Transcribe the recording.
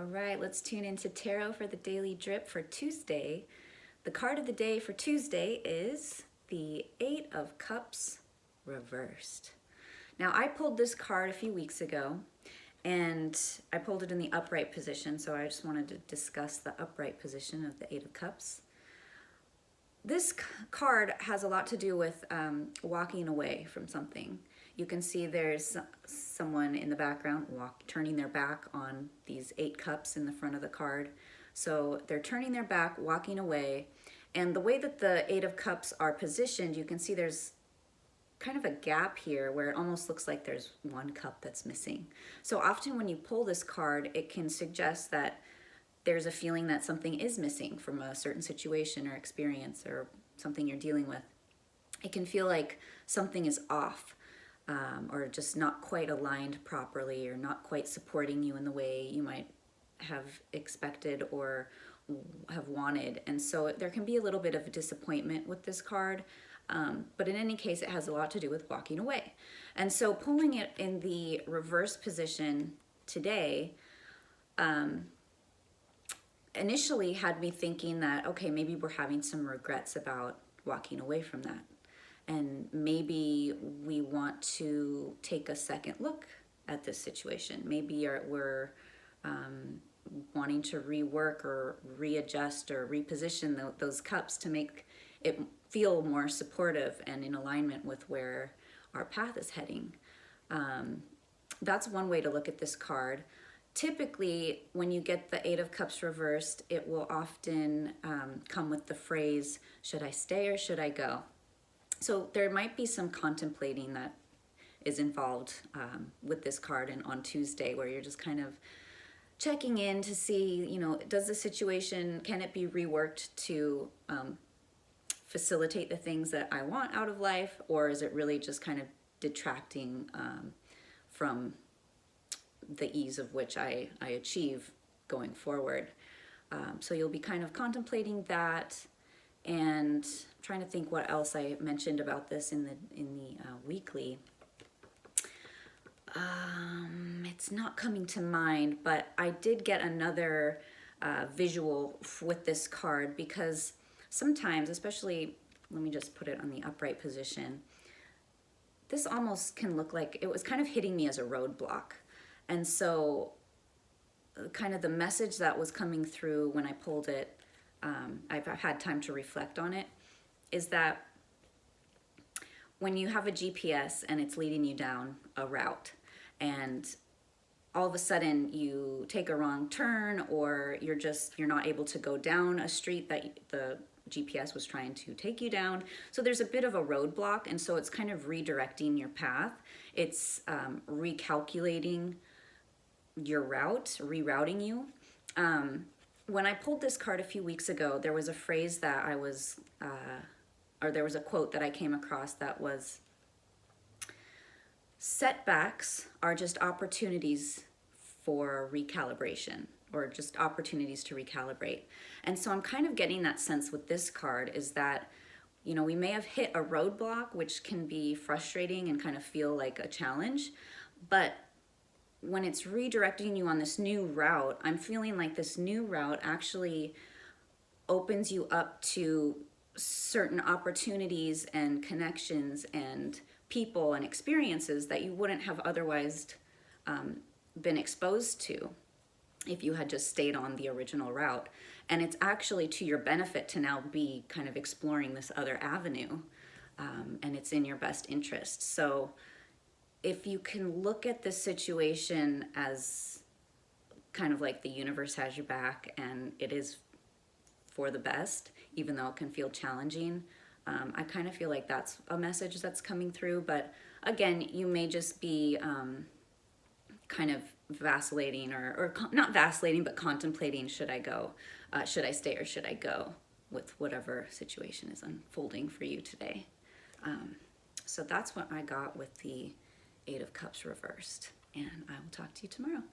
All right, let's tune into tarot for the daily drip for Tuesday. The card of the day for Tuesday is the Eight of Cups reversed. Now, I pulled this card a few weeks ago, and I pulled it in the upright position, so I just wanted to discuss the upright position of the Eight of Cups. This card has a lot to do with walking away from something. You can see there's someone in the background turning their back on these 8 cups in the front of the card. So they're turning their back, walking away. And the way that the 8 of Cups are positioned, you can see there's kind of a gap here where it almost looks like there's one cup that's missing. So often when you pull this card, it can suggest that there's a feeling that something is missing from a certain situation or experience or something you're dealing with. It can feel like something is off. Or just not quite aligned properly, or not quite supporting you in the way you might have expected or have wanted. And so there can be a little bit of disappointment with this card, but in any case, it has a lot to do with walking away. And so pulling it in the reverse position today initially had me thinking that, okay, maybe we're having some regrets about walking away from that. And maybe we want to take a second look at this situation. Maybe we're wanting to rework or readjust or reposition those cups to make it feel more supportive and in alignment with where our path is heading. That's one way to look at this card. Typically, when you get the 8 of Cups reversed, it will often come with the phrase, should I stay or should I go? So there might be some contemplating that is involved with this card and on Tuesday, where you're just kind of checking in to see, does the situation, can it be reworked to facilitate the things that I want out of life, or is it really just kind of detracting from the ease of which I achieve going forward? So you'll be kind of contemplating that. And trying to think what else I mentioned about this in the weekly. It's not coming to mind, but I did get another visual with this card, because sometimes, especially, let me just put it on the upright position, this almost can look like it was kind of hitting me as a roadblock. And so kind of the message that was coming through when I pulled it, I've had time to reflect on it, is that when you have a GPS and it's leading you down a route, and all of a sudden you take a wrong turn, or you're not able to go down a street that the GPS was trying to take you down. So there's a bit of a roadblock, and so it's kind of redirecting your path. It's recalculating your route, rerouting you. When I pulled this card a few weeks ago, there was a phrase that there was a quote that I came across that was, setbacks are just opportunities for recalibration, or just opportunities to recalibrate. And so I'm kind of getting that sense with this card, is that, we may have hit a roadblock, which can be frustrating and kind of feel like a challenge, but when it's redirecting you on this new route, I'm feeling like this new route actually opens you up to certain opportunities and connections and people and experiences that you wouldn't have otherwise been exposed to if you had just stayed on the original route. And it's actually to your benefit to now be kind of exploring this other avenue, and it's in your best interest. So if you can look at this situation as kind of like the universe has your back, and it is for the best, even though it can feel challenging, I kind of feel like that's a message that's coming through. But again, you may just be kind of vacillating, or not vacillating, but contemplating, should I go? Should I stay or should I go, with whatever situation is unfolding for you today. So that's what I got with the 8 of Cups reversed, and I will talk to you tomorrow.